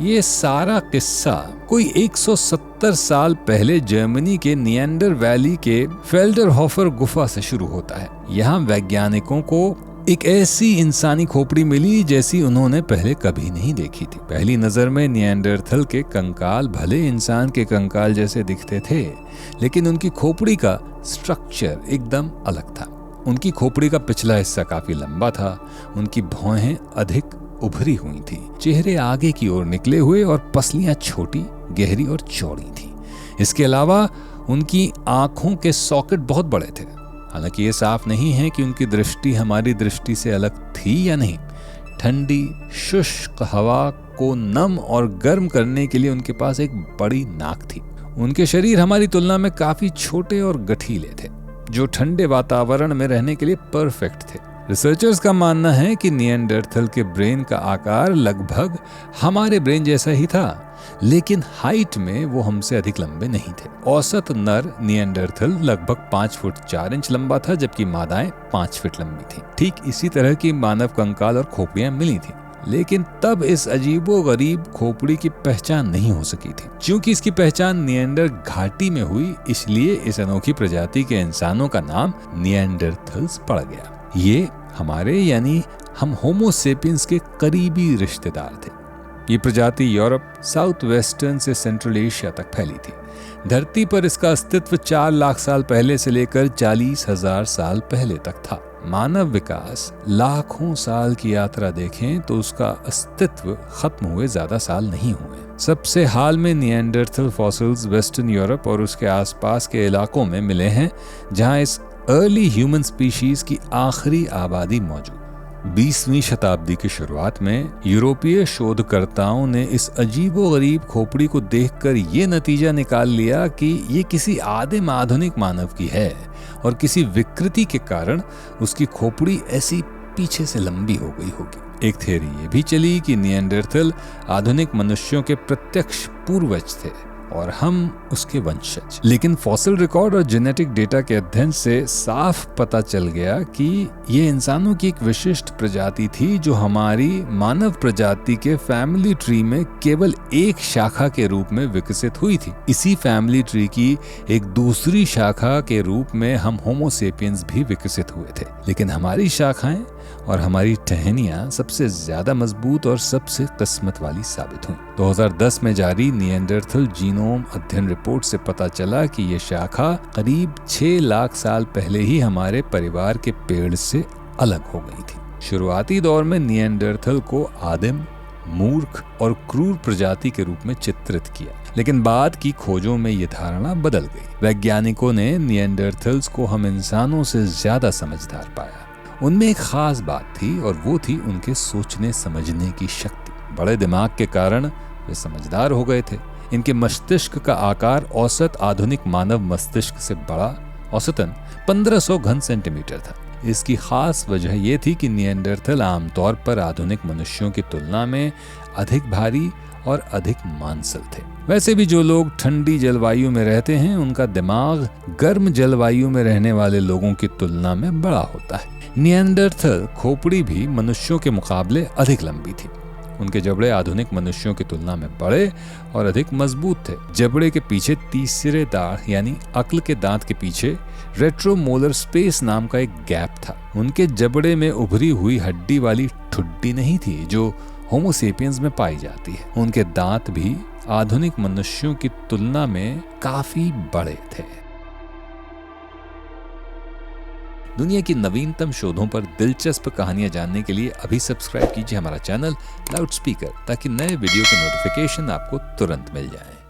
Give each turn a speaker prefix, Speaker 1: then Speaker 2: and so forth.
Speaker 1: ये सारा किस्सा कोई 170 साल पहले जर्मनी के निएंडर वैली के फेल्डरहोफर गुफा से शुरू होता है। यहाँ वैज्ञानिकों को एक ऐसी इंसानी खोपड़ी मिली जैसी उन्होंने पहले कभी नहीं देखी थी। पहली नजर में निएंडरथल के कंकाल भले इंसान के कंकाल जैसे दिखते थे, लेकिन उनकी खोपड़ी का स्ट्रक्चर एकदम अलग था। उनकी खोपड़ी का पिछला हिस्सा काफी लंबा था, उनकी भौहें अधिक उभरी हुई थी, चेहरे आगे की ओर निकले हुए और पसलियां छोटी, गहरी और चौड़ी थी। इसके अलावा उनकी आंखों के सॉकेट बहुत बड़े थे। हालांकि ये साफ नहीं है कि उनकी दृष्टि हमारी दृष्टि से अलग थी या नहीं। ठंडी शुष्क हवा को नम और गर्म करने के लिए उनके पास एक बड़ी नाक थी। उनके शरीर हमारी तुलना में काफी छोटे और गठीले थे, जो ठंडे वातावरण में रहने के लिए परफेक्ट थे। रिसर्चर्स का मानना है कि निएंडरथल के ब्रेन का आकार लगभग हमारे ब्रेन जैसा ही था, लेकिन हाइट में वो हमसे अधिक लंबे नहीं थे। औसत नर निएंडरथल लगभग 5 फुट 4 इंच लंबा था, जबकि मादाएं 5 फीट लंबी थीं। ठीक इसी तरह की मानव कंकाल और खोपड़ियां मिली थीं, लेकिन तब इस अजीबोगरीब खोपड़ी की पहचान नहीं हो सकी थी। क्योंकि इसकी पहचान निएंडर घाटी में हुई, इसलिए इस अनोखी प्रजाति के इंसानों का नाम निएंडरथल्स पड़ गया। ये हमारे यानी हम होमो सेपियंस के करीबी रिश्तेदार थे। ये प्रजाति यूरोप, साउथ वेस्टर्न से सेंट्रल एशिया तक फैली थी। धरती पर इसका अस्तित्व 4 लाख साल पहले से लेकर 40,000 साल पहले तक था। मानव विकास लाखों साल की यात्रा देखें तो उसका अस्तित्व खत्म हुए ज्यादा साल नहीं हुए। सबसे हाल में निएंडरथल फॉसिल्स वेस्टर्न यूरोप और उसके आसपास के इलाकों में मिले हैं, जहां इस अर्ली ह्यूमन स्पीशीज की आखिरी आबादी मौजूद। 20वीं शताब्दी की शुरुआत में यूरोपीय शोधकर्ताओं ने इस अजीबोगरीब खोपड़ी को देखकर ये नतीजा निकाल लिया कि ये किसी आदिम आधुनिक मानव की है और किसी विकृति के कारण उसकी खोपड़ी ऐसी पीछे से लंबी हो गई होगी। एक थ्योरी ये भी चली कि निएंडरथल आधुनिक मनुष्यों के प्रत्यक्ष पूर्वज थे और हम उसके वंशज। लेकिन फॉसिल रिकॉर्ड और जेनेटिक डेटा के अध्ययन से साफ पता चल गया कि ये इंसानों की एक विशिष्ट प्रजाति थी, जो हमारी मानव प्रजाति के फैमिली ट्री में केवल एक शाखा के रूप में विकसित हुई थी। इसी फैमिली ट्री की एक दूसरी शाखा के रूप में हम होमो सेपियंस भी विकसित हुए थे। लेकिन हमारी शाखाएं और हमारी टहनियां सबसे ज्यादा मजबूत और सबसे किस्मत वाली साबित हुई। 2010 में जारी निएंडरथल जीनोम अध्ययन रिपोर्ट से पता चला कि ये शाखा करीब 6 लाख साल पहले ही हमारे परिवार के पेड़ से अलग हो गई थी। शुरुआती दौर में निएंडरथल को आदिम, मूर्ख और क्रूर प्रजाति के रूप में चित्रित किया, लेकिन बाद की खोजों में ये धारणा बदल गई। वैज्ञानिकों ने निएंडरथल्स को हम इंसानों से ज्यादा समझदार पाया। उनमें एक खास बात थी और वो थी उनके सोचने समझने की शक्ति। बड़े दिमाग के कारण वे समझदार हो गए थे। इनके मस्तिष्क का आकार औसत आधुनिक मानव मस्तिष्क से बड़ा, औसतन 1500 घन सेंटीमीटर था। इसकी खास वजह यह थी कि निएंडरथल आमतौर पर आधुनिक मनुष्यों की तुलना में अधिक भारी और अधिक मांसल थे। वैसे भी जो लोग ठंडी जलवायु में रहते हैं, उनका दिमाग गर्म जलवायु में रहने वाले लोगों की तुलना में बड़ा होता है। निएंडरथल खोपड़ी भी मनुष्यों के मुकाबले अधिक लंबी थी। उनके जबड़े आधुनिक मनुष्यों की तुलना में बड़े और अधिक मजबूत थे। जबड़े के पीछे तीसरे दांत यानी अक्ल के दांत के पीछे रेट्रोमोलर स्पेस नाम का एक गैप था। उनके जबड़े में उभरी हुई हड्डी वाली ठुड्डी नहीं थी जो होमो सेपियंस में पाई जाती है। उनके दांत भी आधुनिक मनुष्यों की तुलना में काफी बड़े थे। दुनिया की नवीनतम शोधों पर दिलचस्प कहानियां जानने के लिए अभी सब्सक्राइब कीजिए हमारा चैनल लाउड स्पीकर, ताकि नए वीडियो के नोटिफिकेशन आपको तुरंत मिल जाएं।